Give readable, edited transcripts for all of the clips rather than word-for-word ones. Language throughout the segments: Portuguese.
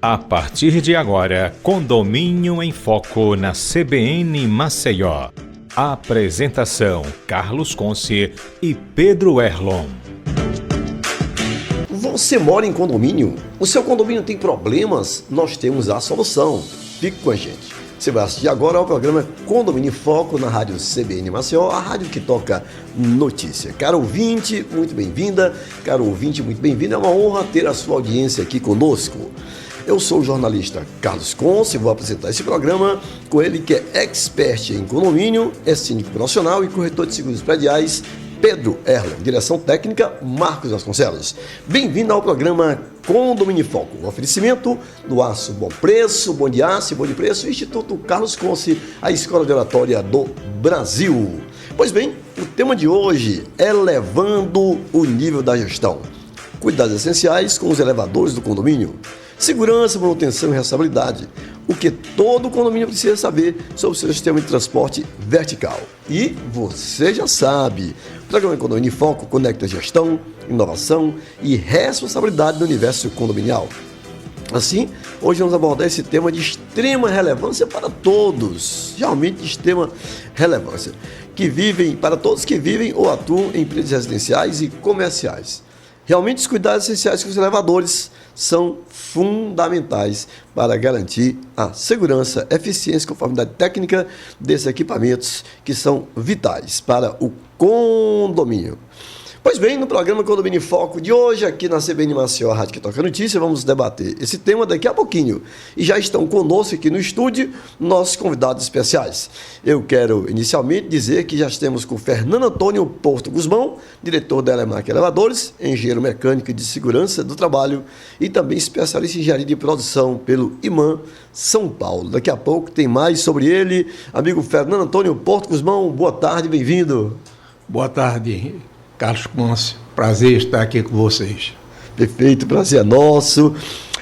A partir de agora, Condomínio em Foco na CBN Maceió. Apresentação: Carlos Conce e Pedro Erlon. Você mora em condomínio? O seu condomínio tem problemas? Nós temos a solução. Fique com a gente. Você vai assistir agora ao programa Condomínio em Foco na rádio CBN Maceió, a rádio que toca notícia. Caro ouvinte, muito bem-vinda. Caro ouvinte, muito bem-vindo. É uma honra ter a sua audiência aqui conosco. Eu sou o jornalista Carlos Conce e vou apresentar esse programa com ele que é expert em condomínio, é síndico profissional e corretor de seguros prediais, Pedro Erlon. Direção técnica, Marcos Vasconcelos. Bem-vindo ao programa Condomínio em Foco. O oferecimento do Aço Bom Preço, Bom de Aço e Bom de Preço, Instituto Carlos Conce, a Escola de Oratória do Brasil. Pois bem, o tema de hoje é elevando o nível da gestão. Cuidados essenciais com os elevadores do condomínio. Segurança, manutenção e responsabilidade. O que todo condomínio precisa saber sobre o seu sistema de transporte vertical. E você já sabe, o programa Condomínio em Foco conecta gestão, inovação e responsabilidade no universo condominial. Assim, hoje vamos abordar esse tema de extrema relevância para todos, realmente de extrema relevância, para todos que vivem ou atuam em empresas residenciais e comerciais. Realmente, os cuidados essenciais com os elevadores são fundamentais para garantir a segurança, eficiência e conformidade técnica desses equipamentos que são vitais para o condomínio. Pois bem, no programa Condomínio em Foco de hoje, aqui na CBN Maceió, a rádio que toca notícia, vamos debater esse tema daqui a pouquinho. E já estão conosco aqui no estúdio nossos convidados especiais. Eu quero inicialmente dizer que já estamos com Fernando Antônio Porto Guzmão, diretor da Elemac Elevadores, engenheiro mecânico de segurança do trabalho e também especialista em engenharia de produção pelo IMAN São Paulo. Daqui a pouco tem mais sobre ele. Amigo Fernando Antônio Porto Guzmão, boa tarde, bem-vindo. Boa tarde, Carlos Conce, prazer estar aqui com vocês. Perfeito, prazer é nosso.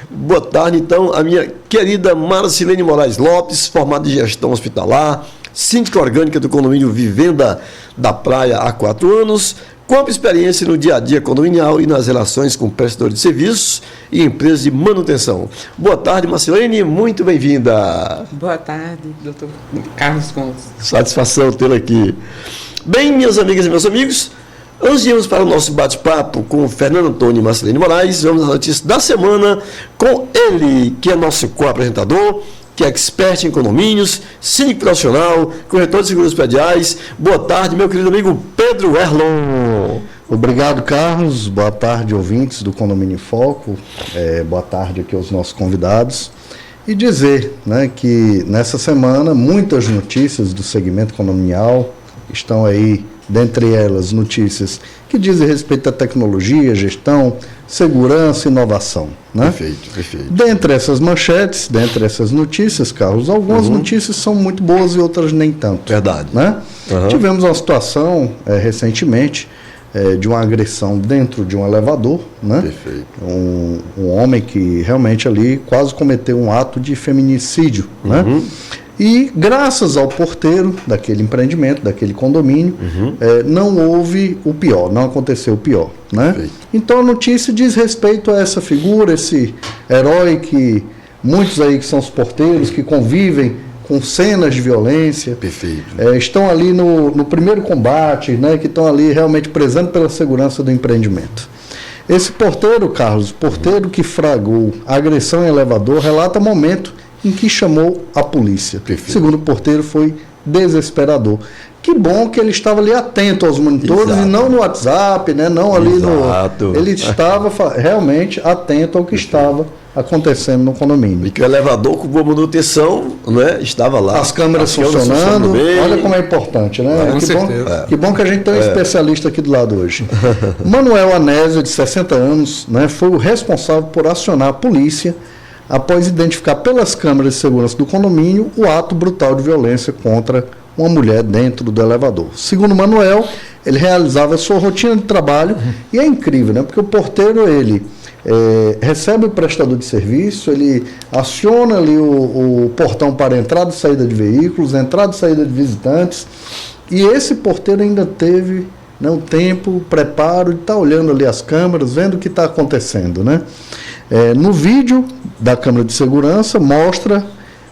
Boa tarde, então, a minha querida Marcilene Moraes Lopes, formada em gestão hospitalar, síndica orgânica do condomínio Vivenda da Praia há 4 anos, com ampla experiência no dia a dia condominial e nas relações com prestadores de serviços e empresas de manutenção. Boa tarde, Marcilene, muito bem-vinda. Boa tarde, doutor Carlos Conce. Satisfação tê-la aqui. Bem, minhas amigas e meus amigos, antes de irmos para o nosso bate-papo com o Fernando Antônio e Marcilene Moraes, vamos às notícias da semana com ele, que é nosso co-apresentador, que é expert em condomínios, síndico profissional, corretor de seguros prediais. Boa tarde, meu querido amigo Pedro Erlon. Obrigado, Carlos. Boa tarde, ouvintes do Condomínio em Foco. Boa tarde aqui aos nossos convidados. E dizer, né, que nessa semana muitas notícias do segmento condominial estão aí. Dentre elas, notícias que dizem respeito à tecnologia, gestão, segurança e inovação. Né? Perfeito. Dentre essas manchetes, dentre essas notícias, Carlos, algumas notícias são muito boas e outras nem tanto. Verdade. Né? Tivemos uma situação, recentemente, de uma agressão dentro de um elevador. Né? Perfeito. Um homem que realmente ali quase cometeu um ato de feminicídio. Né? E graças ao porteiro daquele empreendimento, daquele condomínio, não houve o pior, não aconteceu o pior. Né? Então a notícia diz respeito a essa figura, esse herói que muitos aí que são os porteiros, que convivem com cenas de violência, estão ali no primeiro combate, né, que estão ali realmente prezando pela segurança do empreendimento. Esse porteiro, Carlos, porteiro que fragou a agressão em elevador, relata momento em que chamou a polícia. Segundo o porteiro, foi desesperador. Que bom que ele estava ali atento aos monitores. Exato. E não no WhatsApp, né? Não ali no... Ele estava realmente atento ao que estava acontecendo no condomínio. E que o elevador com boa manutenção, né, estava lá. As câmeras funcionando. Olha como é importante, né? Que bom que a gente tem um especialista aqui do lado hoje. Manuel Anésio, de 60 anos, né, foi o responsável por acionar a polícia após identificar pelas câmeras de segurança do condomínio o ato brutal de violência contra uma mulher dentro do elevador. Segundo Manuel, ele realizava a sua rotina de trabalho e é incrível, né? Porque o porteiro, ele recebe o prestador de serviço, ele aciona ali o portão para entrada e saída de veículos, entrada e saída de visitantes, e esse porteiro ainda teve, né, o tempo, o preparo de estar olhando ali as câmeras, vendo o que está acontecendo, né? No vídeo da câmera de segurança, mostra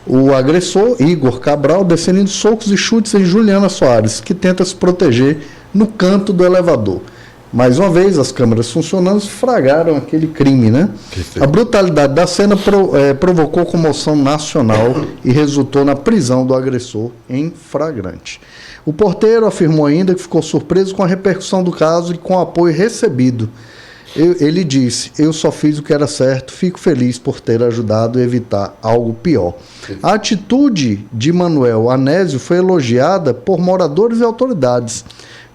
o agressor, Igor Cabral, descendo socos e chutes em Juliana Soares, que tenta se proteger no canto do elevador. Mais uma vez, as câmeras funcionando flagraram aquele crime, né? A brutalidade da cena provocou comoção nacional e resultou na prisão do agressor em flagrante. O porteiro afirmou ainda que ficou surpreso com a repercussão do caso e com o apoio recebido. Ele disse: eu só fiz o que era certo, fico feliz por ter ajudado a evitar algo pior. A atitude de Manuel Anésio foi elogiada por moradores e autoridades.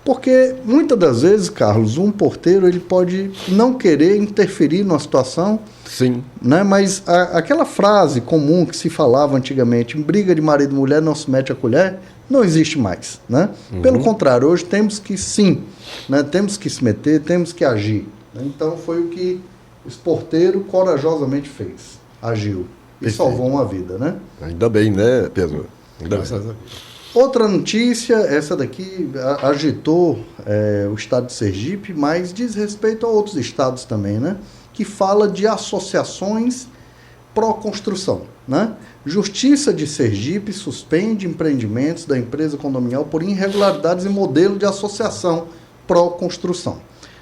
Porque muitas das vezes, Carlos, um porteiro ele pode não querer interferir numa situação, Sim. Né? Mas aquela frase comum que se falava antigamente, em briga de marido e mulher não se mete a colher, não existe mais. Né? Pelo contrário, hoje temos que sim, né? Temos que se meter, temos que agir. Né? Então foi o que esse porteiro corajosamente fez, agiu e salvou uma vida. Né? Ainda bem, né, Pedro? Ainda bem. Outra notícia, essa daqui agitou o estado de Sergipe, mas diz respeito a outros estados também, né? Que fala de associações pró-construção, né? Justiça de Sergipe suspende empreendimentos da empresa condominial por irregularidades em modelo de associação pró-construção.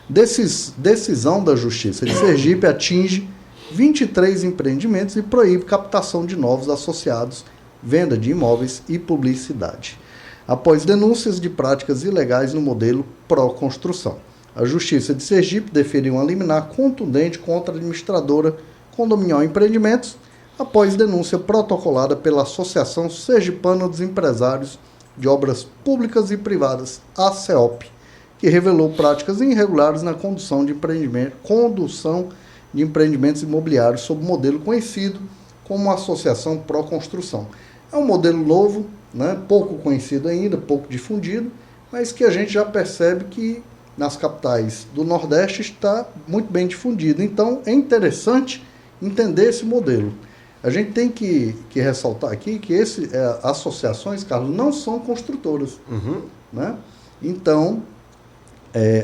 Decisão da Justiça de Sergipe atinge 23 empreendimentos e proíbe captação de novos associados, venda de imóveis e publicidade, após denúncias de práticas ilegais no modelo pró-construção. A Justiça de Sergipe deferiu uma liminar contundente contra a administradora Condominial Empreendimentos, após denúncia protocolada pela Associação Sergipana dos Empresários de Obras Públicas e Privadas, ACEOP, que revelou práticas irregulares na condução de empreendimentos imobiliários sob modelo conhecido como Associação Pró-Construção. É um modelo novo, né, pouco conhecido ainda, pouco difundido, mas que a gente já percebe que nas capitais do Nordeste está muito bem difundido. Então, é interessante entender esse modelo. A gente tem que ressaltar aqui que associações, Carlos, não são construtoras. Né? Então,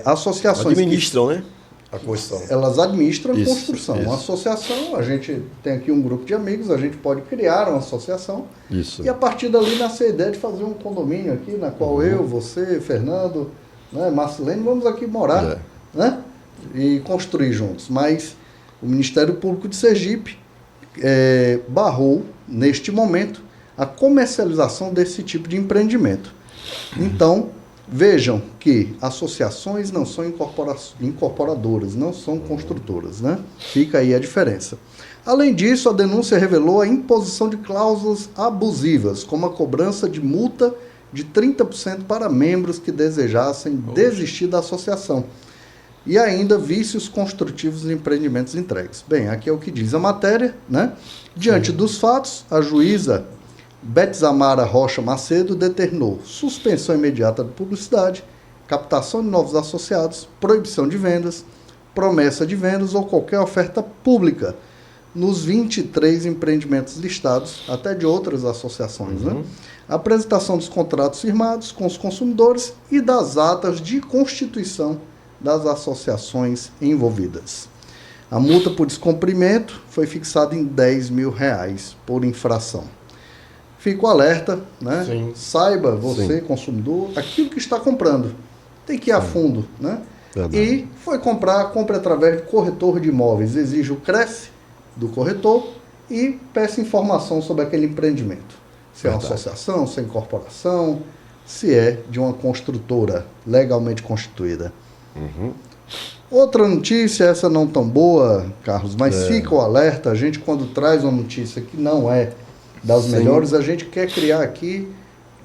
associações... Administram, né? A construção. Elas administram a Isso, construção. isso. Uma associação, a gente tem aqui um grupo de amigos, a gente pode criar uma associação Isso. e a partir dali nasce a ideia de fazer um condomínio aqui, na qual eu, você, Fernando, né, Marcelene, vamos aqui morar, né, e construir juntos. Mas o Ministério Público de Sergipe barrou, neste momento, a comercialização desse tipo de empreendimento. Então, vejam que associações não são incorporadoras, não são construtoras, né? Fica aí a diferença. Além disso, a denúncia revelou a imposição de cláusulas abusivas, como a cobrança de multa de 30% para membros que desejassem desistir da associação. E ainda vícios construtivos de empreendimentos entregues. Bem, aqui é o que diz a matéria, né? Diante dos fatos, a juíza Betzamara Rocha Macedo determinou suspensão imediata de publicidade, captação de novos associados, proibição de vendas, promessa de vendas ou qualquer oferta pública nos 23 empreendimentos listados, até de outras associações. Né? Apresentação dos contratos firmados com os consumidores e das atas de constituição das associações envolvidas. A multa por descumprimento foi fixada em R$10 mil por infração. Fica o alerta, né? Sim. Saiba, você, Sim. consumidor, aquilo que está comprando. Tem que ir a fundo, né? Verdade. E foi compre através de corretor de imóveis. Exige o CRECE do corretor e peça informação sobre aquele empreendimento. Se é uma associação, se é incorporação, se é de uma construtora legalmente constituída. Outra notícia, essa não tão boa, Carlos, mas fica o alerta. A gente, quando traz uma notícia que não é das melhores, a gente quer criar aqui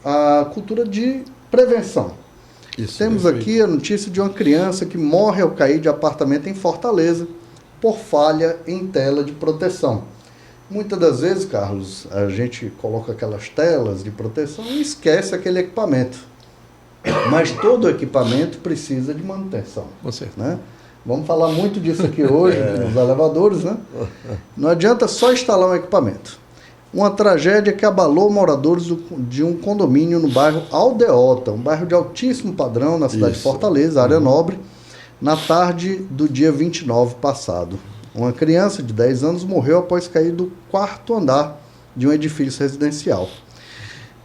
a cultura de prevenção. Isso, Temos aqui a notícia de uma criança que morre ao cair de apartamento em Fortaleza por falha em tela de proteção. Muitas das vezes, Carlos, a gente coloca aquelas telas de proteção e esquece aquele equipamento. Mas todo equipamento precisa de manutenção. Com certeza. Né? Vamos falar muito disso aqui hoje, nos elevadores, né? Não adianta só instalar um equipamento. Uma tragédia que abalou moradores de um condomínio no bairro Aldeota, um bairro de altíssimo padrão na cidade de Fortaleza, área nobre, na tarde do dia 29 passado. Uma criança de 10 anos morreu após cair do 4º andar de um edifício residencial.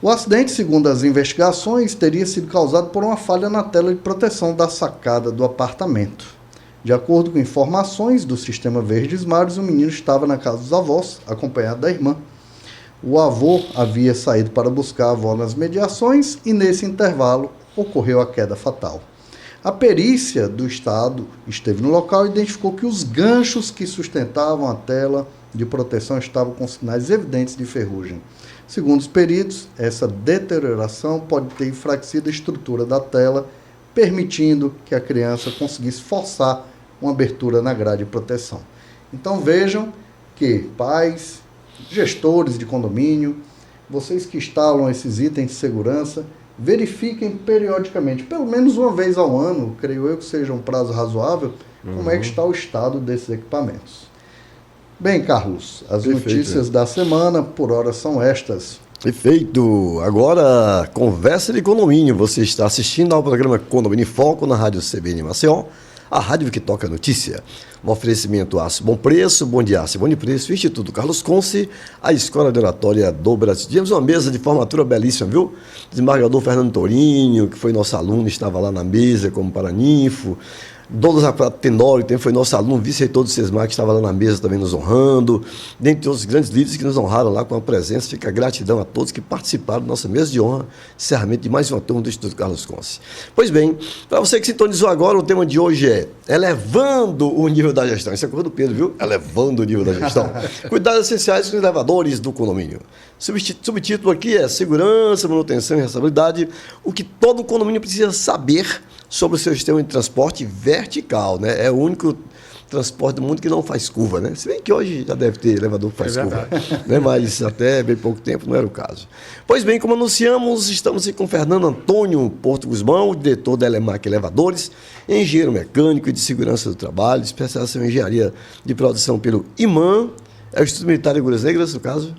O acidente, segundo as investigações, teria sido causado por uma falha na tela de proteção da sacada do apartamento. De acordo com informações do Sistema Verdes Mares, o menino estava na casa dos avós, acompanhado da irmã. O avô havia saído para buscar a avó nas mediações e, nesse intervalo, ocorreu a queda fatal. A perícia do Estado esteve no local e identificou que os ganchos que sustentavam a tela de proteção estavam com sinais evidentes de ferrugem. Segundo os peritos, essa deterioração pode ter enfraquecido a estrutura da tela, permitindo que a criança conseguisse forçar uma abertura na grade de proteção. Então vejam que pais, gestores de condomínio, vocês que instalam esses itens de segurança, verifiquem periodicamente, pelo menos uma vez ao ano, creio eu que seja um prazo razoável, como é que está o estado desses equipamentos. Bem, Carlos, as notícias da semana, por hora, são estas. Perfeito. Agora, conversa de condomínio. Você está assistindo ao programa Condomínio em Foco na Rádio CBN Maceió, a rádio que toca a notícia. Um oferecimento Aço Bom Preço, Bom de Aço e Bom de Preço, Instituto Carlos Conce, a Escola de Oratória do Brasil. Tivemos uma mesa de formatura belíssima, viu? Desembargador Fernando Tourinho, que foi nosso aluno, estava lá na mesa como paraninfo. Douglas Tenório, que foi nosso aluno, vice-reitor do SESMAR, que estava lá na mesa também nos honrando, dentre outros grandes líderes que nos honraram lá com a presença. Fica a gratidão a todos que participaram da nossa mesa de honra, encerramento de mais uma turma do Instituto Carlos Conce. Pois bem, para você que sintonizou agora, o tema de hoje é elevando o nível da gestão. Isso é coisa do Pedro, viu? Elevando o nível da gestão. Cuidados essenciais com os elevadores do condomínio. Subtítulo aqui é segurança, manutenção e responsabilidade, o que todo condomínio precisa saber sobre o seu sistema de transporte vertical, né? É o único transporte do mundo que não faz curva, né? Se bem que hoje já deve ter elevador que faz curva, né? Mas até bem pouco tempo não era o caso. Pois bem, como anunciamos, estamos aqui com Fernando Antônio Porto Guzmão, diretor da Elemac Elevadores, engenheiro mecânico e de segurança do trabalho, especialização em engenharia de produção pelo IMAN, é o Instituto Militar de Agulhas Negras, no caso,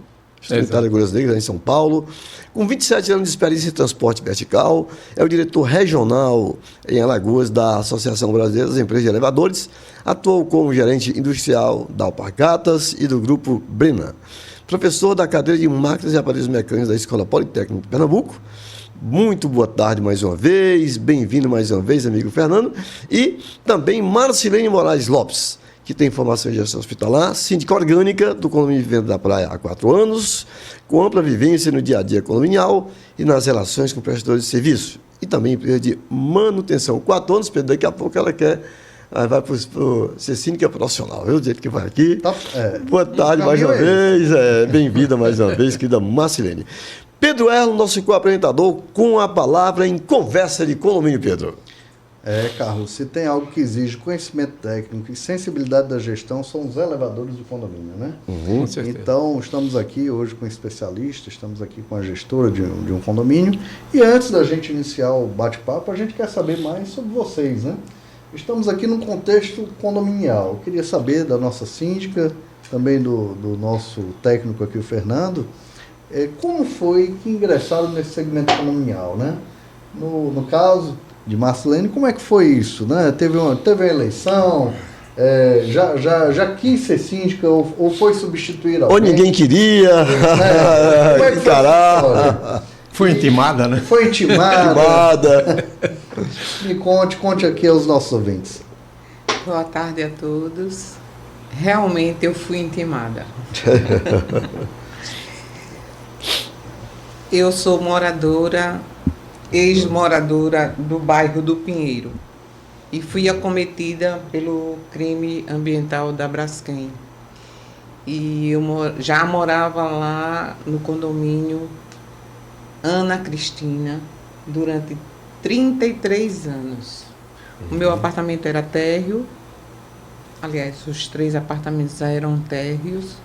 Militar de Agulhas Negras, em São Paulo, com 27 anos de experiência em transporte vertical, é o diretor regional em Alagoas da Associação Brasileira das Empresas de Elevadores, atuou como gerente industrial da Alpargatas e do Grupo Brena, professor da cadeira de Máquinas e Aparelhos Mecânicos da Escola Politécnica de Pernambuco. Muito boa tarde mais uma vez, bem-vindo mais uma vez, amigo Fernando, e também Marcilene Moraes Lopes, que tem formação em gestão hospitalar, síndica orgânica do Condomínio de Venda da Praia há 4 anos, com ampla vivência no dia a dia condominial e nas relações com prestadores de serviço, e também empresa de manutenção. 4 anos, Pedro, daqui a pouco ela quer, vai para ser síndica profissional, viu? Do jeito que vai aqui. Boa tarde mais uma vez, bem-vinda mais uma vez, querida Marcilene. Pedro Erlo, nosso co-apresentador, com a palavra em Conversa de Condomínio, Pedro. Carlos, se tem algo que exige conhecimento técnico e sensibilidade da gestão, são os elevadores do condomínio, né? Com certeza. Então, estamos aqui hoje com especialistas, estamos aqui com a gestora de um condomínio, e antes da gente iniciar o bate-papo, a gente quer saber mais sobre vocês, né? Estamos aqui num contexto condominial. Eu queria saber da nossa síndica, também do nosso técnico aqui, o Fernando, como foi que ingressaram nesse segmento condominial, né? No caso de Marcilene, como é que foi isso, né? Teve a eleição, já quis ser síndica ou foi substituir alguém? Ou ninguém queria, Como é que encarar. Foi intimada, né? Foi intimada. Me conte aqui aos nossos ouvintes. Boa tarde a todos. Realmente eu fui intimada. Eu sou ex-moradora do bairro do Pinheiro e fui acometida pelo crime ambiental da Braskem. E eu já morava lá no condomínio Ana Cristina durante 33 anos. O meu apartamento era térreo, aliás, os 3 apartamentos eram térreos,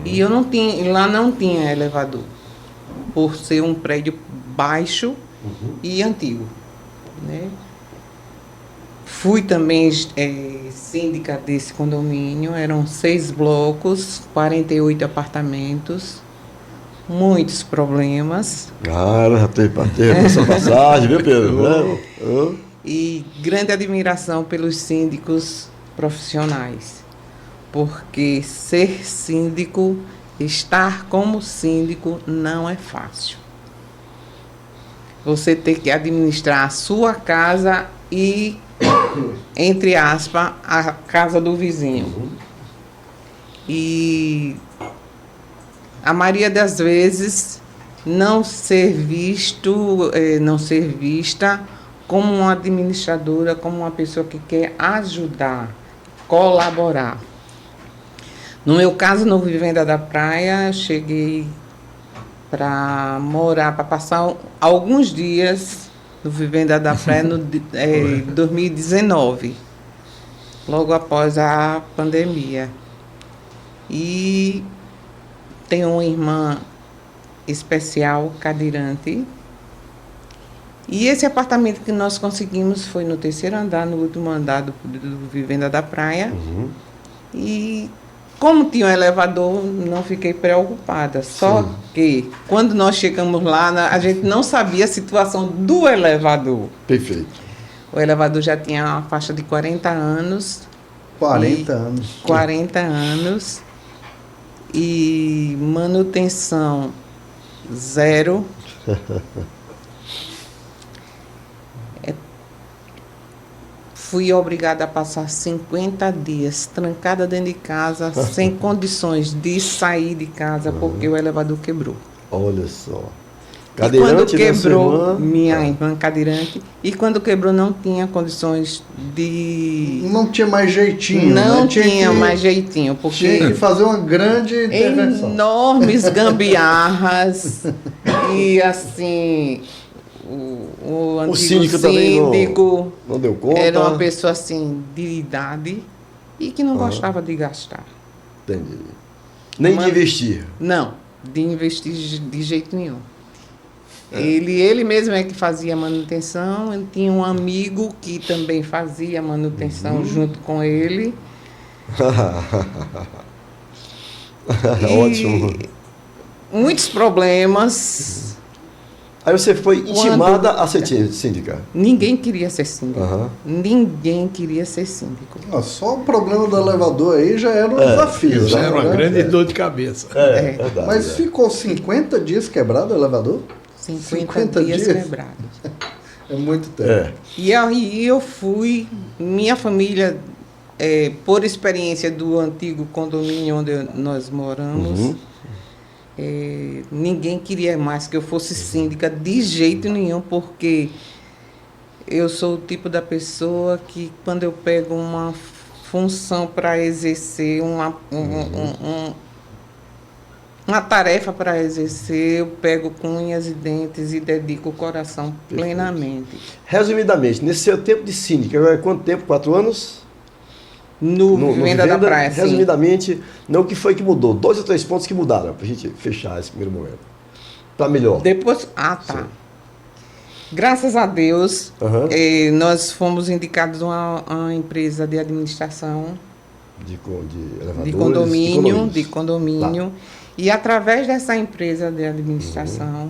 e eu lá não tinha elevador, por ser um prédio baixo e antigo, né? Fui também síndica desse condomínio, eram 6 blocos, 48 apartamentos, muitos problemas. Cara, teve essa passagem, viu, Pedro? E grande admiração pelos síndicos profissionais, porque ser síndico, estar como síndico não é fácil. Você tem que administrar a sua casa e, entre aspas, a casa do vizinho. E a maioria das vezes não ser vista como uma administradora, como uma pessoa que quer ajudar, colaborar. No meu caso, no Vivenda da Praia, eu cheguei para morar, para passar alguns dias no Vivenda da Praia no 2019, logo após a pandemia. E tenho uma irmã especial, cadeirante. E esse apartamento que nós conseguimos foi no 3º andar, no último andar do Vivenda da Praia. E como tinha um elevador, não fiquei preocupada. Só que quando nós chegamos lá, a gente não sabia a situação do elevador. Perfeito. O elevador já tinha uma faixa de 40 anos. 40 anos. 40 anos. E manutenção zero. Fui obrigada a passar 50 dias trancada dentro de casa, sem condições de sair de casa, porque o elevador quebrou. Olha só. E quando quebrou, irmã, minha irmã cadeirante, e quando quebrou não tinha condições de... Não tinha mais jeitinho. Não né? tinha mais jeitinho, porque... Tinha que fazer uma grande intervenção. Enormes gambiarras, e assim... O antigo síndico também não deu conta. Era uma pessoa assim de idade e que não gostava de gastar. Entendi. Nem de investir. Não, de investir de jeito nenhum. Ele mesmo é que fazia manutenção. Ele tinha um amigo que também fazia manutenção junto com ele. Ótimo. Muitos problemas. Aí você foi intimada a ser síndica? Ninguém queria ser síndico. Ninguém queria ser síndico. Só o problema do elevador aí já era um desafio. Já né? era uma grande dor de cabeça. Verdade. Mas ficou 50 dias quebrado o elevador? 50 dias quebrados. É muito tempo. E aí eu fui, minha família, por experiência do antigo condomínio onde nós moramos, ninguém queria mais que eu fosse síndica de jeito nenhum, porque eu sou o tipo da pessoa que quando eu pego uma função para exercer, uma tarefa para exercer, eu pego com unhas e dentes e dedico o coração plenamente. Resumidamente, nesse seu tempo de síndica, agora quanto tempo? 4 anos? No Vivenda da Praia, sim. Resumidamente, o que foi que mudou? 2 ou 3 pontos que mudaram, para a gente fechar esse primeiro momento. Para melhor. Depois, tá. Sim. Graças a Deus, nós fomos indicados a uma empresa de administração de elevadores, de condomínio. Tá. E através dessa empresa de administração,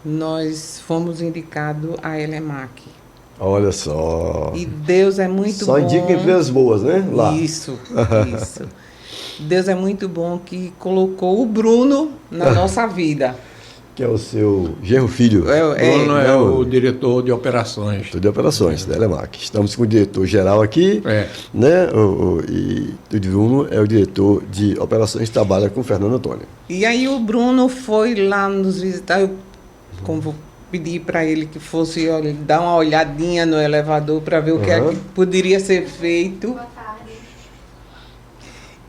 nós fomos indicados à Elemac. Olha só. E Deus é muito bom. Só indica empresas boas, né? Lá. Isso. Deus é muito bom que colocou o Bruno na nossa vida. Que é o seu genro filho. Bruno é o diretor de operações. Diretor de operações da Elemac. Estamos com o diretor-geral aqui, né? E o Bruno é o diretor de operações que trabalha com o Fernando Antônio. E aí o Bruno foi lá nos visitar, eu pedi para ele que fosse dar uma olhadinha no elevador para ver o que, é que poderia ser feito. Boa tarde.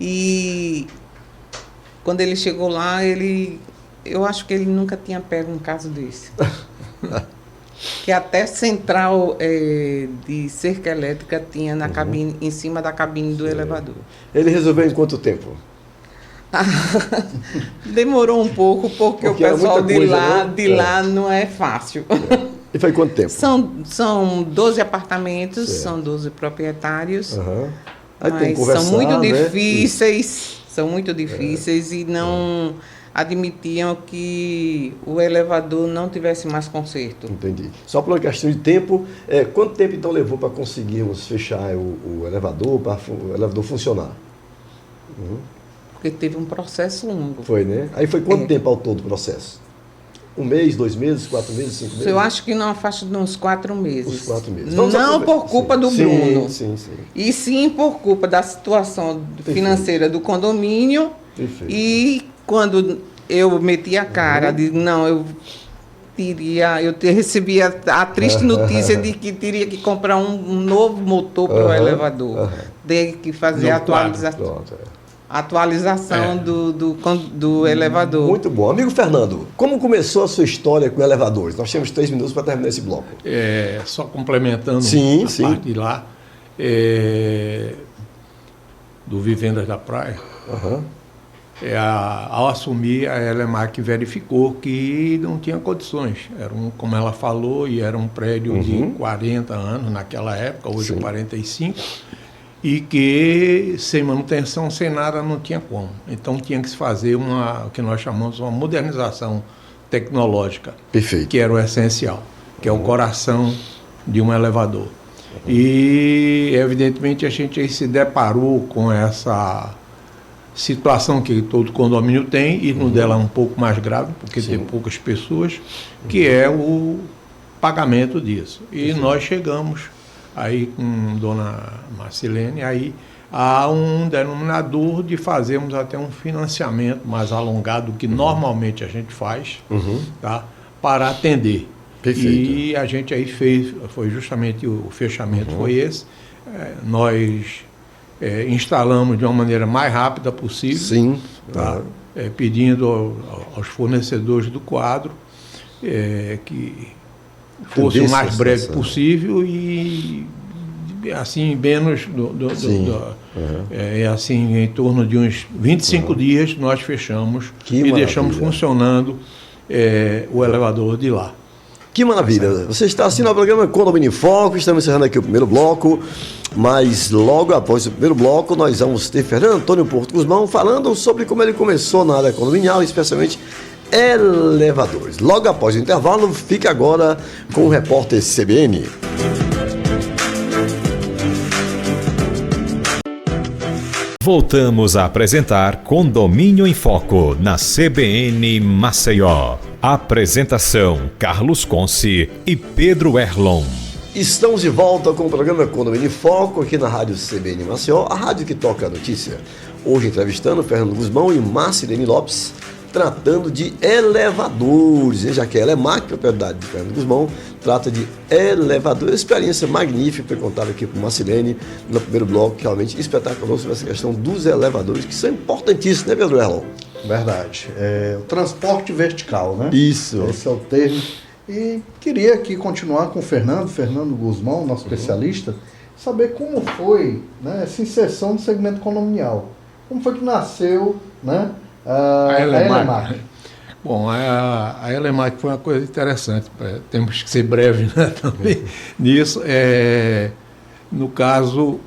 E quando ele chegou lá, eu acho que ele nunca tinha pego um caso desse. Que até central de cerca elétrica tinha na cabine, em cima da cabine do elevador. Ele resolveu em quanto tempo? Demorou um pouco, porque o pessoal de lá não é fácil. E foi quanto tempo? São 12 apartamentos, são 12 proprietários, Aí mas tem que conversar, são muito né? difíceis, e não admitiam que o elevador não tivesse mais conserto. Entendi. Só por uma questão de tempo, quanto tempo então levou para conseguirmos fechar o elevador, para o elevador funcionar? Porque teve um processo longo. Foi, né? Aí foi quanto tempo ao todo o processo? 1 mês, 2 meses, 4 meses, 5 meses? Eu acho que não faixa de uns 4 meses. Uns 4 meses. Não por culpa do Bruno. Sim. E sim por culpa da situação financeira do condomínio. Perfeito. E quando eu meti a cara, digo, não, eu recebi a triste notícia de que teria que comprar um novo motor para o elevador. Tem que fazer a atualização do elevador. Muito bom. Amigo Fernando, como começou a sua história com elevadores? Nós temos 3 minutos para terminar esse bloco. Só complementando a parte de lá, do Vivendas da Praia, ao assumir, a Elemac verificou que não tinha condições. Como ela falou, e era um prédio de 40 anos naquela época, hoje 45, e que sem manutenção, sem nada, não tinha como. Então tinha que se fazer o que nós chamamos uma modernização tecnológica, perfeito, que era o essencial, que é o coração de um elevador. E, evidentemente, a gente aí se deparou com essa situação que todo condomínio tem, e no dela é um pouco mais grave, porque tem poucas pessoas, que é o pagamento disso. E nós chegamos aí com Dona Marcilene, aí há um denominador de fazermos até um financiamento mais alongado do que normalmente a gente faz, tá, para atender. Perfeito. E a gente aí foi justamente o fechamento foi esse. Nós instalamos de uma maneira mais rápida possível, sim, tá, pedindo aos fornecedores do quadro que fosse o mais breve possível e assim menos assim em torno de uns 25 dias nós fechamos deixamos funcionando o elevador de lá. Que maravilha! Você está assistindo ao programa Condomínio em Foco, estamos encerrando aqui o primeiro bloco, mas logo após o primeiro bloco nós vamos ter Fernando Antônio Porto Guzmão falando sobre como ele começou na área condominial, especialmente elevadores. Logo após o intervalo, fique agora com o repórter CBN. Voltamos a apresentar Condomínio em Foco na CBN Maceió. Apresentação: Carlos Conce e Pedro Erlon. Estamos de volta com o programa Condomínio em Foco aqui na Rádio CBN Maceió, a rádio que toca a notícia. Hoje entrevistando Fernando Guzmão e Marcilene Lopes, tratando de elevadores, já que a Elemac, propriedade de Fernando Guzmão, trata de elevadores. Experiência magnífica foi contada aqui por Marcilene no primeiro bloco, realmente espetacular sobre essa questão dos elevadores, que são importantíssimos, né, Pedro Erlon? Verdade. O transporte vertical, né? Isso. Esse é o termo. E queria aqui continuar com o Fernando Guzmão, nosso especialista, saber como foi, né, essa inserção no segmento condominial. Como foi que nasceu, né, a Elemac? Bom, a Elemac foi uma coisa interessante, temos que ser breve, né, também nisso. No caso,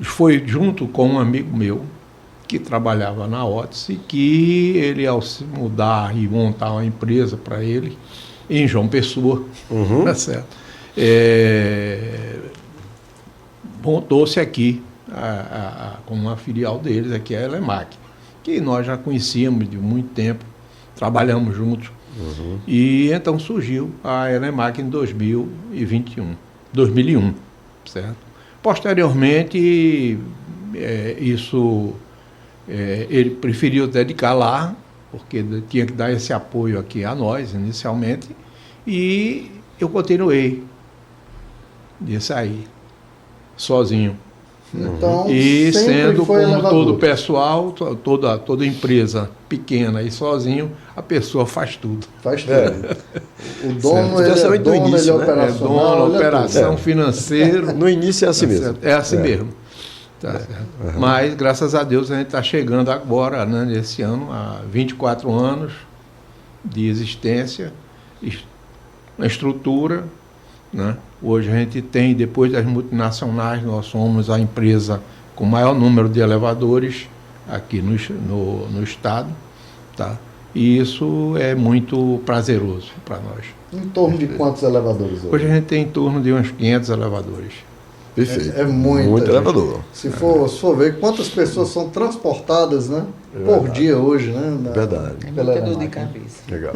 foi junto com um amigo meu que trabalhava na Odyssey, que ele, ao se mudar e montar uma empresa para ele em João Pessoa, tá certo? Montou-se aqui com uma filial deles, aqui a Elemac, que nós já conhecíamos de muito tempo, trabalhamos juntos. E então surgiu a Elemac em 2001, certo? Posteriormente, ele preferiu dedicar lá, porque tinha que dar esse apoio aqui a nós, inicialmente, e eu continuei de sair sozinho. Então, e sendo como elevador. todo pessoal, toda empresa pequena e sozinho, a pessoa faz tudo. Faz tudo. O dono, ele é do início, ele é né? operacional, Operação, financeiro. No início é assim mesmo. É assim mesmo. Tá certo. Mas, graças a Deus, a gente está chegando agora, né, nesse ano, a 24 anos de existência, na estrutura, né? Hoje a gente tem, depois das multinacionais, nós somos a empresa com o maior número de elevadores aqui no estado, tá? E isso é muito prazeroso para nós. Em torno de quantos elevadores hoje? Hoje a gente tem em torno de uns 500 elevadores. Perfeito. É muito elevador. Se for ver quantas pessoas são transportadas, né, por dia hoje, né? Verdade. É muita dor de cabeça. Legal.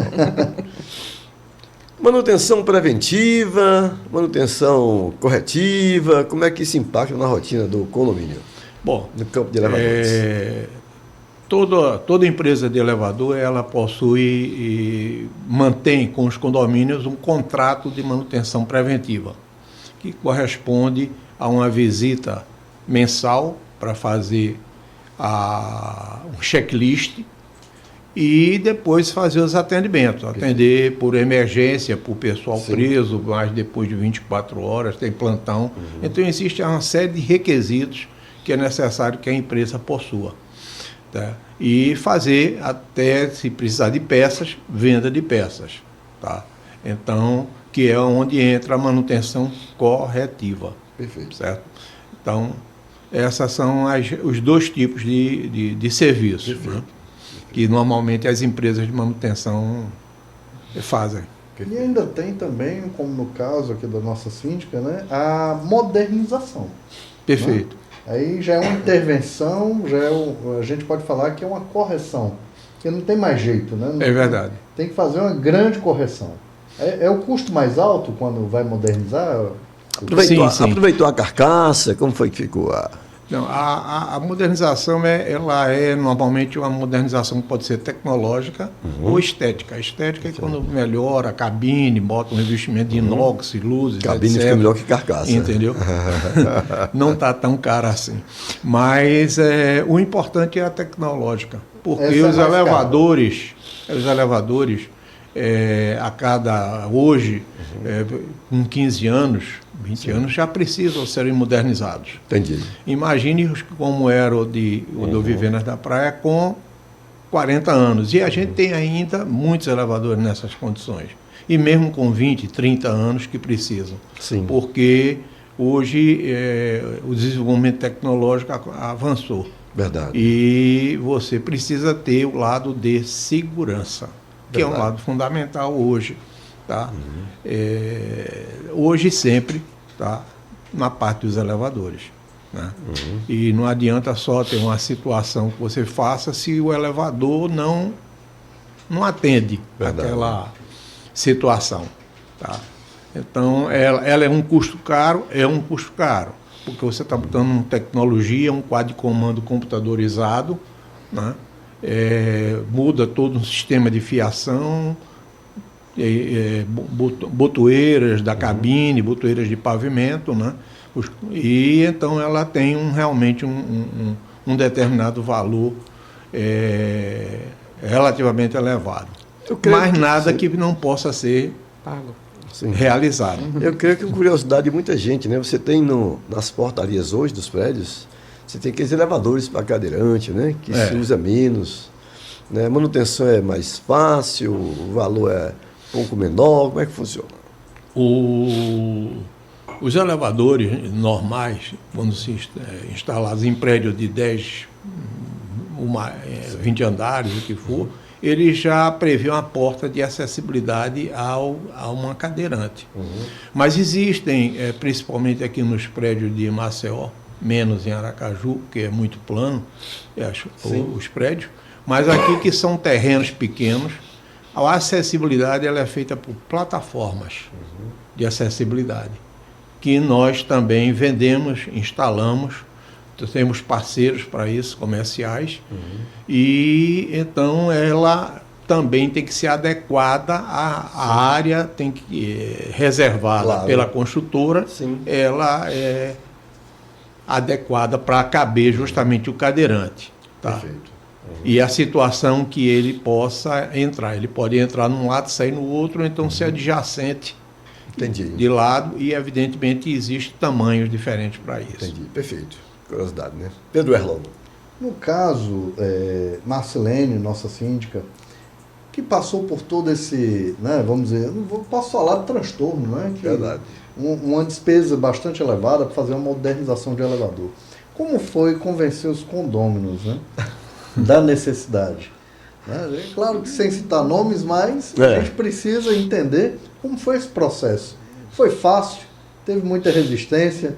Manutenção preventiva, manutenção corretiva, como é que isso impacta na rotina do condomínio, Bom, no campo de elevadores? Toda empresa de elevador, ela possui e mantém com os condomínios um contrato de manutenção preventiva, que corresponde a uma visita mensal para fazer um checklist e depois fazer os atendimentos. Atender por emergência, por pessoal preso, mas depois de 24 horas, tem plantão. Então, existe uma série de requisitos que é necessário que a empresa possua. Tá? E fazer, até se precisar de peças, venda de peças. Tá? Então, que é onde entra a manutenção corretiva. Perfeito. Certo? Então, esses são os dois tipos de serviços, né? Que normalmente as empresas de manutenção fazem. E ainda tem também, como no caso aqui da nossa síndica, né, a modernização. Perfeito. Né? Aí já é uma intervenção, a gente pode falar que é uma correção, porque não tem mais jeito, né? É verdade. Tem que fazer uma grande correção. É o custo mais alto quando vai modernizar? Aproveitou a carcaça, como foi que ficou a... Não, a modernização ela é normalmente uma modernização que pode ser tecnológica ou estética. A estética é quando melhora a cabine, bota um revestimento de inox, luzes, cabine etc. fica melhor que carcaça. Entendeu? Não está tão cara assim. Mas o importante é a tecnológica. Porque os elevadores, hoje, com 15 anos, 20 anos, já precisam serem modernizados. Entendi. Imagine como era o do Vivenas da Praia com 40 anos. E a gente tem ainda muitos elevadores nessas condições. E mesmo com 20, 30 anos que precisam. Sim. Porque hoje o desenvolvimento tecnológico avançou. Verdade. E você precisa ter o lado de segurança, que é um lado fundamental hoje. Tá? Hoje e sempre, tá? Na parte dos elevadores. Né? E não adianta só ter uma situação que você faça se o elevador não atende aquela situação. Tá? Então, ela é um custo caro, porque você está botando uma tecnologia, um quadro de comando computadorizado, né? Muda todo um sistema de fiação, botoeiras da cabine, botoeiras de pavimento, né? E então ela tem realmente um determinado valor relativamente elevado. Mas nada que não possa ser Pago. realizado. Eu creio que é uma curiosidade de muita gente, né? Você tem nas portarias hoje dos prédios, você tem aqueles elevadores para cadeirante, né? Que se usa menos, né? A manutenção é mais fácil, o valor é um pouco menor, como é que funciona? Os elevadores normais, quando se instalados em prédios de 10, 20 andares, o que for, ele já prevê uma porta de acessibilidade a uma cadeirante. Mas existem, principalmente aqui nos prédios de Maceió, menos em Aracaju, que é muito plano, os prédios, mas aqui que são terrenos pequenos, a acessibilidade ela é feita por plataformas de acessibilidade, que nós também vendemos, instalamos, temos parceiros para isso, comerciais, e então ela também tem que ser adequada à área, tem que reservada pela construtora, ela é adequada para caber justamente o cadeirante. Tá? Perfeito. E a situação que ele possa entrar. Ele pode entrar num lado, sair no outro, ou então ser adjacente de lado, e evidentemente existem tamanhos diferentes para isso. Entendi, perfeito. Curiosidade, né? Pedro Erlon. No caso, Marcelene, nossa síndica, que passou por todo esse, né, vamos dizer, não posso falar de transtorno, né? Que Verdade. Uma despesa bastante elevada para fazer uma modernização de elevador. Como foi convencer os condôminos, né, da necessidade? Né? É claro que sem citar nomes, mas a gente precisa entender como foi esse processo. Foi fácil, teve muita resistência.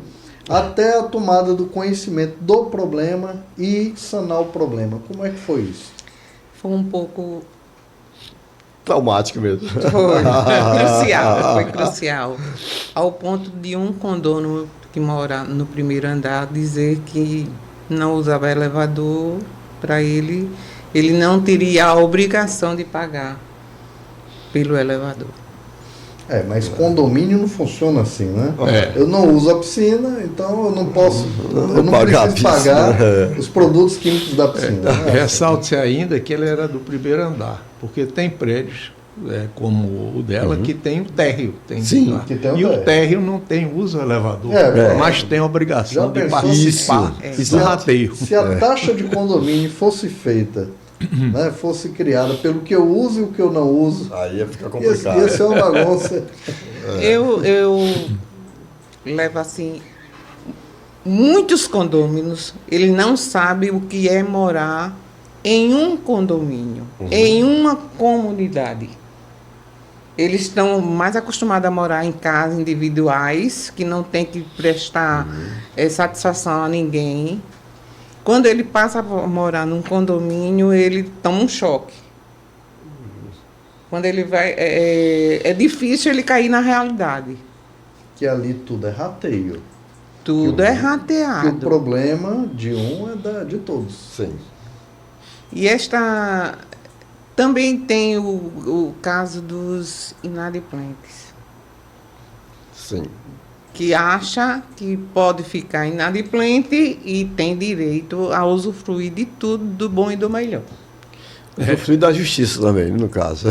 até a tomada do conhecimento do problema e sanar o problema. Como é que foi isso? Foi um pouco Traumático mesmo. foi crucial. Ao ponto de um condômino que mora no primeiro andar dizer que não usava elevador para ele não teria a obrigação de pagar pelo elevador. Mas condomínio não funciona assim, né? Eu não uso a piscina, então eu não posso, eu não preciso pagar os produtos químicos da piscina. Ressalte-se ainda que ele era do primeiro andar, porque tem prédios como o dela que tem o térreo. Sim, que tem o térreo não tem uso elevador, mas tem a obrigação de participar do rateio. Se a taxa de condomínio fosse feita, né, fosse criada pelo que eu uso e o que eu não uso, aí ia ficar complicado. Ia ser uma bagunça. Eu levo assim, muitos condôminos, ele não sabe o que é morar em um condomínio, em uma comunidade. Eles estão mais acostumados a morar em casas individuais, que não tem que prestar satisfação a ninguém. Quando ele passa a morar num condomínio, ele toma um choque. Quando ele vai... É difícil ele cair na realidade. Que ali tudo é rateio. Tudo é rateado. Que o problema de um é de todos. Sim. E também tem o caso dos inadimplentes. Sim. Que acha que pode ficar inadimplente e tem direito a usufruir de tudo, do bom e do melhor. Usufruir da justiça também, no caso.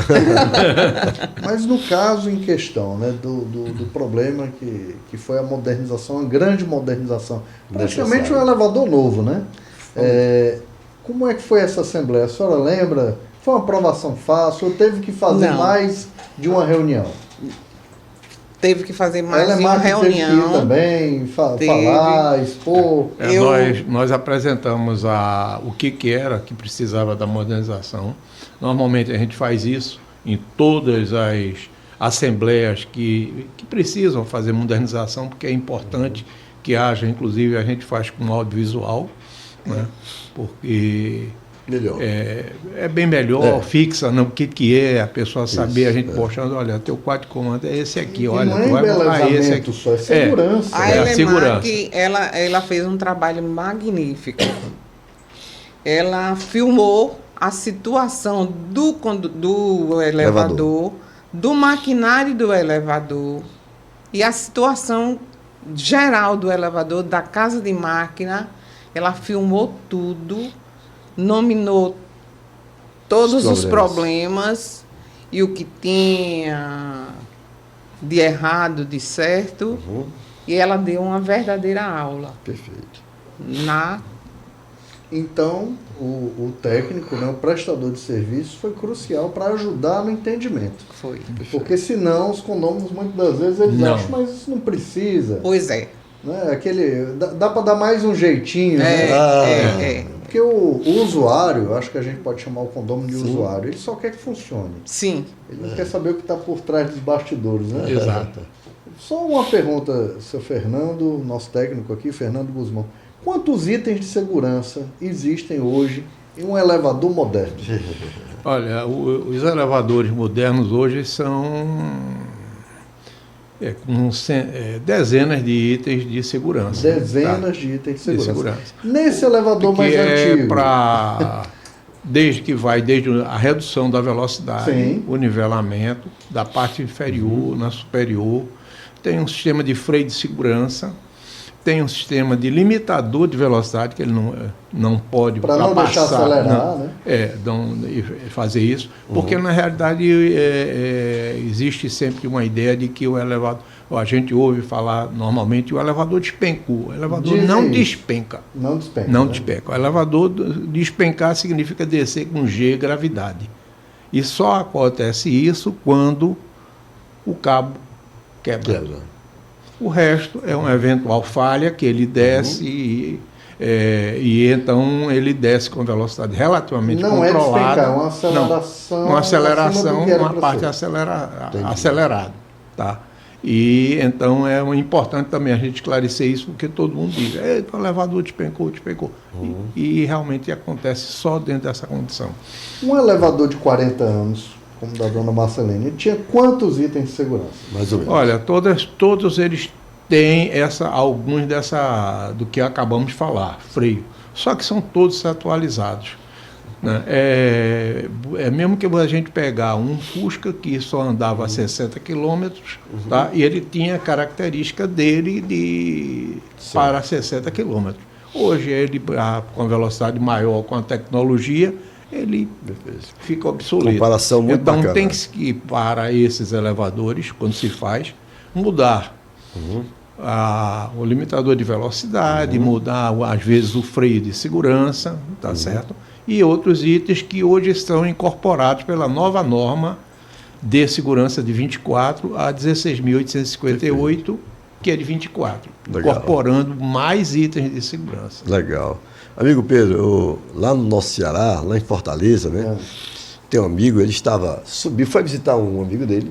Mas no caso em questão, né, do problema que foi a modernização, a grande modernização, praticamente um elevador novo, né? Como é que foi essa assembleia? A senhora lembra? Foi uma aprovação fácil ou teve que fazer mais de uma reunião? Teve que fazer mais de uma reunião. Teve que ir também, falar, expor. Nós apresentamos o que era que precisava da modernização. Normalmente a gente faz isso em todas as assembleias que precisam fazer modernização, porque é importante que haja, inclusive a gente faz com audiovisual, né? Porque melhor. É bem melhor, fixa o que é, a pessoa saber, a gente mostrando, olha, teu quadro de comando é esse aqui, olha, não tu vai montar esse aqui. Só é segurança. A Elemac, ela fez um trabalho magnífico. Ela filmou a situação do elevador, do maquinário do elevador e a situação geral do elevador, da casa de máquina. Ela filmou tudo, nominou todos os problemas e o que tinha de errado, de certo, e ela deu uma verdadeira aula. Perfeito. Então, o técnico, né, o prestador de serviço, foi crucial para ajudar no entendimento. Foi. Porque senão os condôminos, muitas das vezes, eles acham, mas isso não precisa. Pois é. Né? Dá para dar mais um jeitinho, né? Porque o usuário, acho que a gente pode chamar o condômino de usuário, ele só quer que funcione. Sim. Ele não quer saber o que está por trás dos bastidores, né? Exato. Só uma pergunta, seu Fernando, nosso técnico aqui, Fernando Guzmão. Quantos itens de segurança existem hoje em um elevador moderno? Olha, os elevadores modernos hoje são com dezenas de itens de segurança. Dezenas de itens de segurança. Nesse elevador mais antigo. Desde a redução da velocidade, o nivelamento da parte inferior na superior, tem um sistema de freio de segurança, tem um sistema de limitador de velocidade, que ele não pode para não deixar acelerar, né? Fazer isso, porque na realidade existe sempre uma ideia de que o elevador, a gente ouve falar normalmente, o elevador despencou. O elevador não despenca. Não despenca. Não despenca. O elevador despencar significa descer com G, gravidade. E só acontece isso quando o cabo quebra. O resto é uma eventual falha que ele desce e então ele desce com velocidade relativamente controlada. Não é despencar, é uma aceleração. Uma parte acelerada. Tá? E então é importante também a gente esclarecer isso, porque todo mundo diz, o elevador despencou. E realmente acontece só dentro dessa condição. Um elevador de 40 anos, como da dona Marcelene, tinha quantos itens de segurança? Mais ou menos. Olha, todos eles têm alguns do que acabamos de falar, freio. Só que são todos atualizados. Né? Mesmo que a gente pegar um Fusca que só andava a 60 km, tá? E ele tinha a característica dele para 60 km. Hoje, ele, com a velocidade maior, com a tecnologia, ele fica obsoleto. Comparação muito então, bacana. tem que, para esses elevadores, quando se faz, mudar o limitador de velocidade, mudar, às vezes, o freio de segurança, tá certo? E outros itens que hoje estão incorporados pela nova norma de segurança de 24 a 16.858, que é de 24, Legal. incorporando mais itens de segurança. Legal. Amigo Pedro, lá no nosso Ceará, lá em Fortaleza, né? Tem um amigo, ele foi visitar um amigo dele,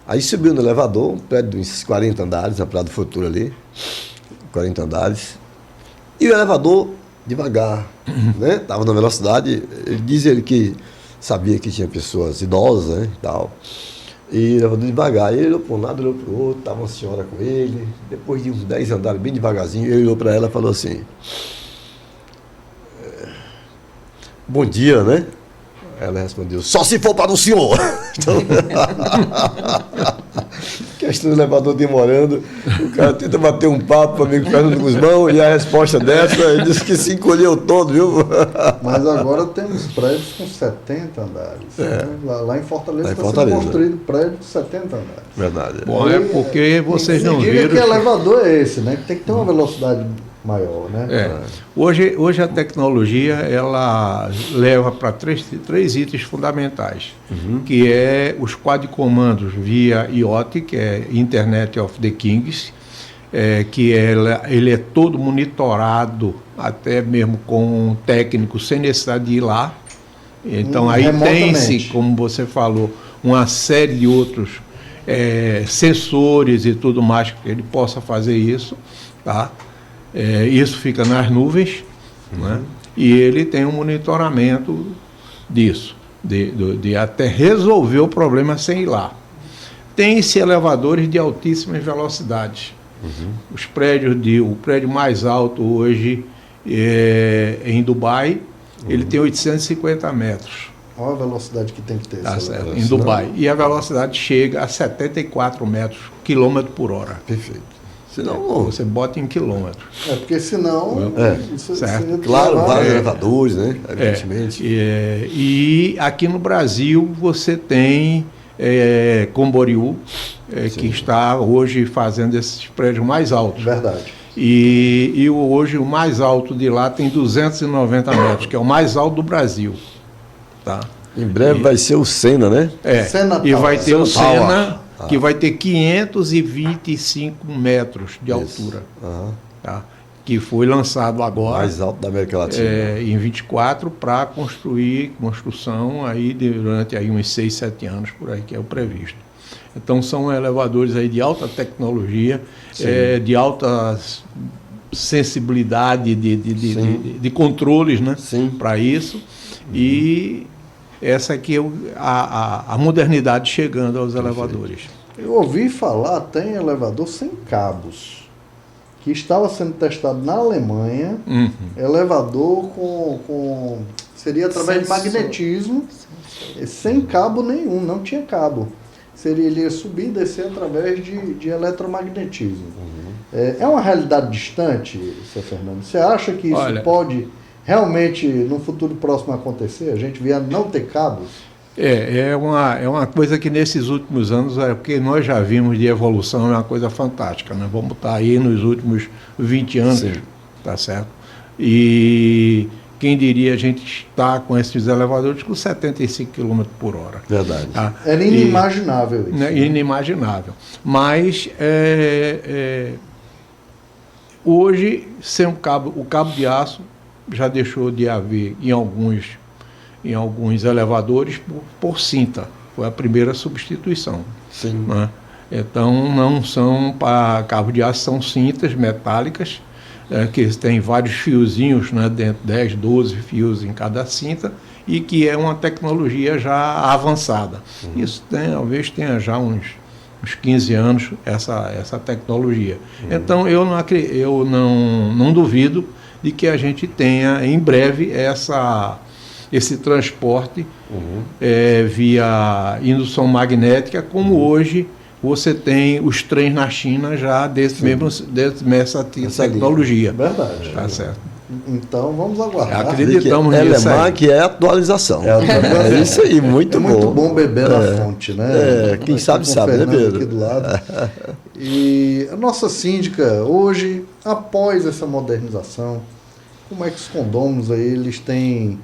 aí subiu no elevador, um prédio de uns 40 andares, na Praia do Futuro ali, 40 andares, e o elevador devagar, né? Tava na velocidade, ele que sabia que tinha pessoas idosas, né, e tal, e o elevador devagar, ele olhou para um lado, olhou para o outro, tava uma senhora com ele, depois de uns 10 andares, bem devagarzinho, ele olhou para ela e falou assim, bom dia, né? Ela respondeu, só se for para o senhor. Então, questão do elevador demorando, o cara tenta bater um papo com o amigo Fernando Guzmão e a resposta dessa, ele disse que se encolheu todo, viu? Mas agora temos prédios com 70 andares. Né? Lá em Fortaleza está sendo construído prédio de 70 andares. Verdade. Bom, é porque vocês não viram... que elevador é esse, né? Que tem que ter uma velocidade maior, né? Hoje a tecnologia ela leva para três itens fundamentais, que é os quadricomandos via IoT, que é Internet of the Things, que ele é todo monitorado, até mesmo com um técnico sem necessidade de ir lá. Então aí tem-se, como você falou, uma série de outros sensores e tudo mais que ele possa fazer isso, tá? Isso fica nas nuvens, né? E ele tem um monitoramento disso, de até resolver o problema sem ir lá. Tem-se elevadores de altíssimas velocidades. O prédio mais alto hoje em Dubai, ele tem 850 metros. Olha a velocidade que tem que ter. Tá certo, em Dubai. E a velocidade chega a 74 metros, quilômetro por hora. Perfeito. Senão, você bota em quilômetros. Porque senão... certo. Claro, vários elevadores, né? Evidentemente. E aqui no Brasil você tem Camboriú, que está hoje fazendo esses prédios mais altos. Verdade. E hoje o mais alto de lá tem 290 metros, que é o mais alto do Brasil. Tá? Em breve vai ser o Senna, né? Senna e vai ter o Senna Senna, que vai ter 525 metros de altura. Tá? Que foi lançado agora. Mais alto da América Latina. Em 24 para construção aí durante aí uns 6, 7 anos por aí, que é o previsto. Então são elevadores aí de alta tecnologia, de alta sensibilidade de controles, né? Para isso. E essa aqui é a modernidade chegando aos elevadores. Eu ouvi falar, tem elevador sem cabos, que estava sendo testado na Alemanha, elevador seria através de magnetismo, sem cabo nenhum, não tinha cabo. Ele ia subir e descer através de eletromagnetismo. É uma realidade distante, Sr. Fernando? Você acha que isso pode realmente, no futuro próximo, acontecer? A gente vier não ter cabos? É uma coisa que nesses últimos anos, porque nós já vimos de evolução, é uma coisa fantástica, né? Vamos estar aí nos últimos 20 anos, tá certo? E quem diria a gente está com esses elevadores com 75 km por hora. Verdade. Tá? Era inimaginável isso. Inimaginável. Mas hoje, sem o cabo de aço já deixou de haver em alguns elevadores por cinta. Foi a primeira substituição. Sim. Né? Então, não são para cabo de aço, são cintas metálicas, que tem vários fiozinhos, né, dentro, 10, 12 fios em cada cinta, e que é uma tecnologia já avançada. Isso talvez tenha já uns 15 anos essa tecnologia. Então, eu não duvido de que a gente tenha em breve esse transporte via indução magnética, como hoje você tem os trens na China já dessa tecnologia. Verdade. Tá certo. Então vamos aguardar. Acreditamos nisso aí. que é atualização. É isso aí, muito bom. Muito bom beber na fonte, né? Quem sabe com o sabe, né, Fernando Pedro? aqui do lado. E a nossa síndica, hoje, após essa modernização, como é que os condôminos aí, eles têm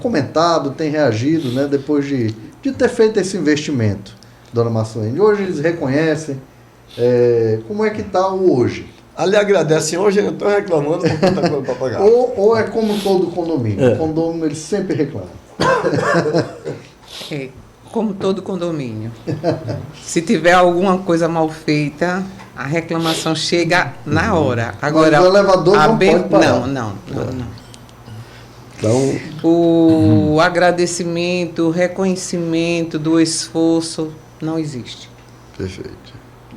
comentado, têm reagido, né? Depois de ter feito esse investimento, dona Marcelene. Hoje eles reconhecem como é que está o hoje. Ali agradecem, hoje eu não estou reclamando porque está coisa para pagar. Ou é como todo condomínio. O condomínio, ele sempre reclama. Como todo condomínio. Se tiver alguma coisa mal feita, a reclamação chega na hora. Agora, mas o elevador não pode parar. Não. Então, O agradecimento, o reconhecimento do esforço não existe. perfeito.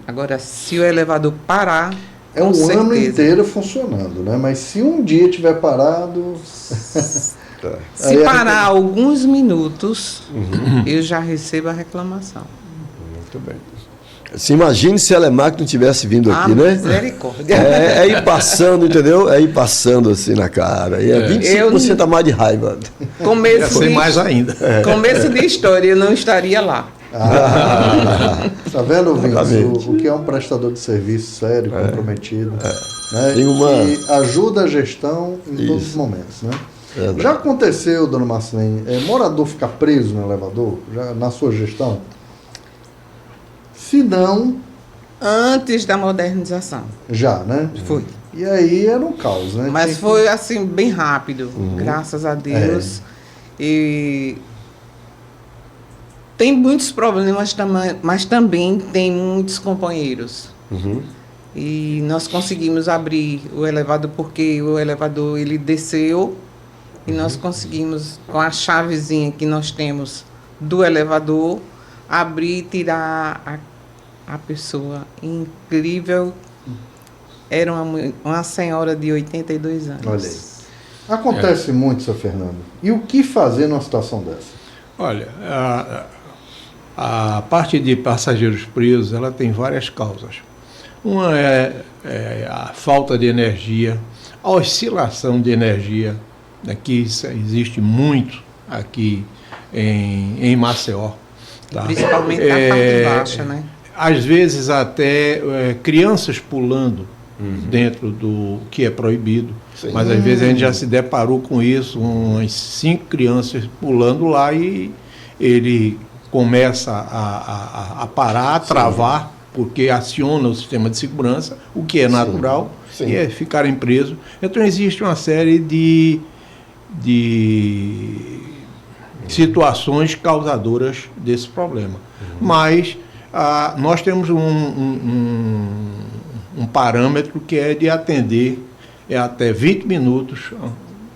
Agora, se o elevador parar, É com um certeza. ano inteiro funcionando, né? Mas se um dia tiver parado... Se parar alguns minutos, eu já recebo a reclamação. Muito bem. Se imagine se a Elemac não tivesse vindo aqui, né? Misericórdia. É ir passando, entendeu? É ir passando assim na cara. E é 25% a mais de raiva. Ia Começo ser de, mais ainda. começo de história, eu não estaria lá. Tá vendo, Vinicius? Exatamente. O que é um prestador de serviço sério, comprometido, né? Tem E ajuda a gestão em todos os momentos, né? Verdade. Já aconteceu, dona Marcelene, morador ficar preso no elevador, já na sua gestão? Se não, Antes da modernização. já, né? Foi. E aí era um caos, né? Mas Tinha que- foi assim, bem rápido, graças a Deus. E tem muitos problemas, mas também tem muitos companheiros. E nós conseguimos abrir o elevador, porque o elevador ele desceu e nós conseguimos, com a chavezinha que nós temos do elevador, abrir e tirar a pessoa. Incrível. Era uma senhora de 82 anos. Olha aí. Acontece muito, seu Fernando. E o que fazer numa situação dessa? Olha, a parte de passageiros presos, ela tem várias causas. Uma é a falta de energia, a oscilação de energia, que existe muito aqui em Maceió. Tá? Principalmente a parte baixa, né? Às vezes até crianças pulando dentro do que é proibido. Sim. Mas às vezes a gente já se deparou com isso, umas 5 crianças pulando lá e ele começa a parar, a travar, porque aciona o sistema de segurança, o que é natural, Sim. e é ficarem presos. Então existe uma série de situações causadoras desse problema. Mas nós temos um parâmetro que é de atender até 20 minutos,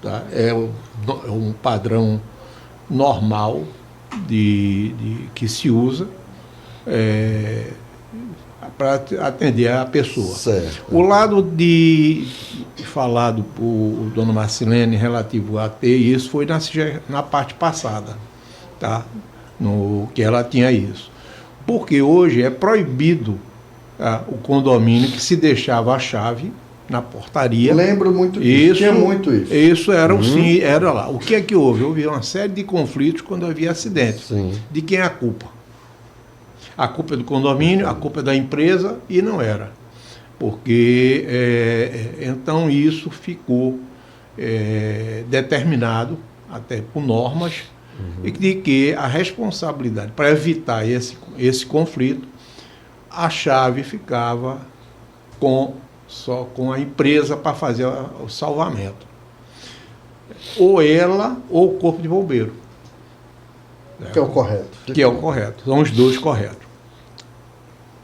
tá? É um padrão normal que se usa para atender a pessoa. Certo. O lado falado por dona Marcelene relativo a ter isso foi na parte passada, tá? No que ela tinha isso. Porque hoje é proibido o condomínio que se deixava a chave na portaria. Lembro muito disso. Tinha muito isso. Isso era lá. O que é que houve? Houve uma série de conflitos quando havia acidentes. Sim. De quem é a culpa? A culpa é do condomínio, a culpa é da empresa, e não era. Porque então isso ficou determinado até por normas, e de que a responsabilidade para evitar esse conflito, a chave ficava só com a empresa para fazer o salvamento. Ou ela ou o corpo de bombeiro. Que é o correto. Que é o correto. São os dois corretos.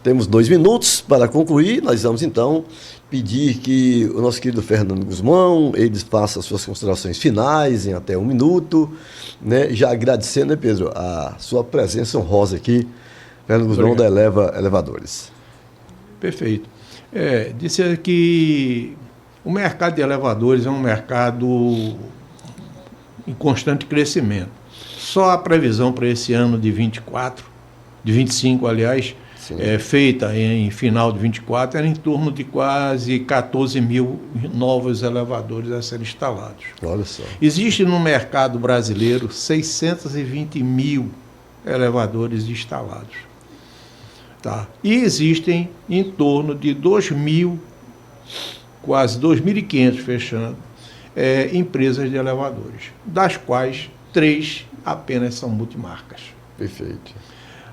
temos 2 minutos para concluir. Nós vamos, então, pedir que o nosso querido Fernando Guzmão, ele faça as suas considerações finais em até 1 minuto, né? Já agradecendo, né, Pedro, a sua presença honrosa aqui, Fernando Guzmão, da Eleva Elevadores. Perfeito. Dizer que o mercado de elevadores é um mercado em constante crescimento. Só a previsão para esse ano de 25, aliás, feita em final de 24, era em torno de quase 14 mil novos elevadores a serem instalados. Olha só. Existe no mercado brasileiro 620 mil elevadores instalados. Tá? E existem em torno de 2.000, quase 2.500 fechando, empresas de elevadores, das quais 3 apenas são multimarcas. Perfeito.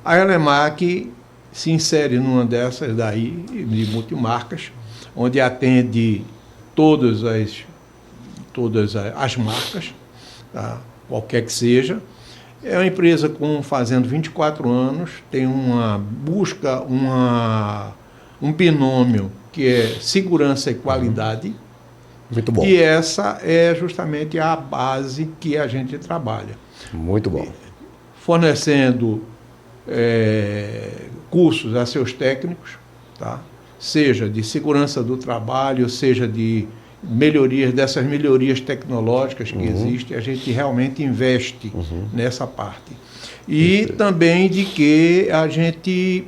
A Elemac se insere numa dessas daí, de multimarcas, onde atende todas as marcas, tá? Qualquer que seja. É uma empresa fazendo 24 anos, tem busca um binômio que é segurança e qualidade. Muito bom. E essa é justamente a base que a gente trabalha. Muito bom. Fornecendo cursos a seus técnicos, tá? Seja de segurança do trabalho, seja de dessas melhorias tecnológicas que existem, a gente realmente investe nessa parte. E também de que a gente,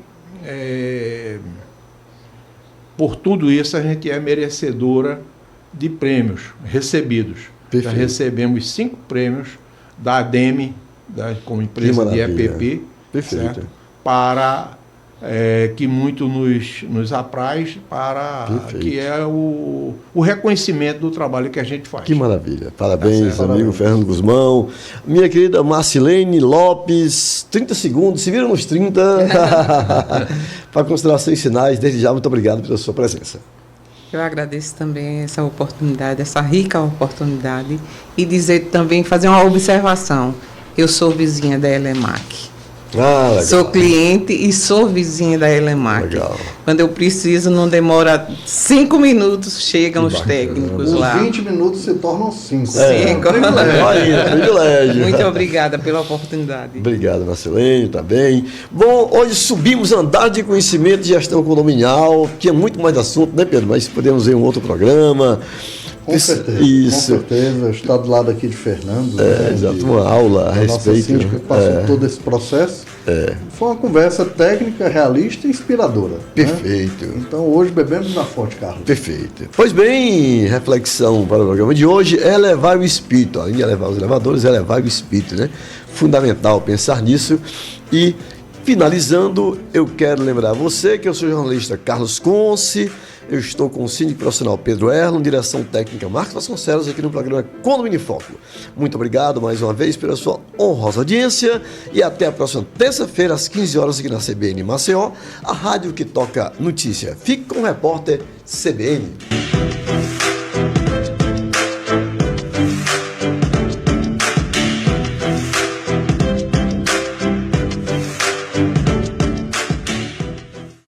por tudo isso, a gente é merecedora de prêmios recebidos. Já recebemos 5 prêmios da ADEME, como empresa de EPP, certo? Para que muito nos apraz, para que é o reconhecimento do trabalho que a gente faz. Que maravilha. Parabéns, amigo Fernando Guzmão. Minha querida Marcilene Lopes, 30 segundos, se viram nos 30, para considerações finais. Desde já, muito obrigado pela sua presença. Eu agradeço também essa oportunidade, essa rica oportunidade, e dizer também, fazer uma observação. Eu sou vizinha da Elemac. Sou cliente e sou vizinha da Elemac. Legal. Quando eu preciso, não demora 5 minutos, chegam os técnicos lá. Os 20 minutos se tornam 5. Privilégio. Muito obrigada pela oportunidade. Obrigado, Marcelene, tá bem. Bom, hoje subimos andar de conhecimento de gestão condominial. Tinha muito mais assunto, né, Pedro? Mas podemos ver um outro programa. Com certeza, isso. Com certeza. Está do lado aqui de Fernando. Exato, uma aula a respeito. Síndica que passou todo esse processo. Foi uma conversa técnica, realista e inspiradora. Perfeito. Né? Então hoje bebemos na fonte, Carlos. Perfeito. Pois bem, reflexão para o programa de hoje é elevar o espírito. Além de elevar os elevadores, é elevar o espírito, né? Fundamental pensar nisso. E, finalizando, eu quero lembrar a você que eu sou o jornalista Carlos Conce. Eu estou com o síndico profissional Pedro Erlon, direção técnica Marcos Vasconcelos, aqui no programa Condomínio em Foco. Muito obrigado mais uma vez pela sua honrosa audiência e até a próxima terça-feira, às 15 horas, aqui na CBN Maceió, a rádio que toca notícia. Fique com o repórter CBN.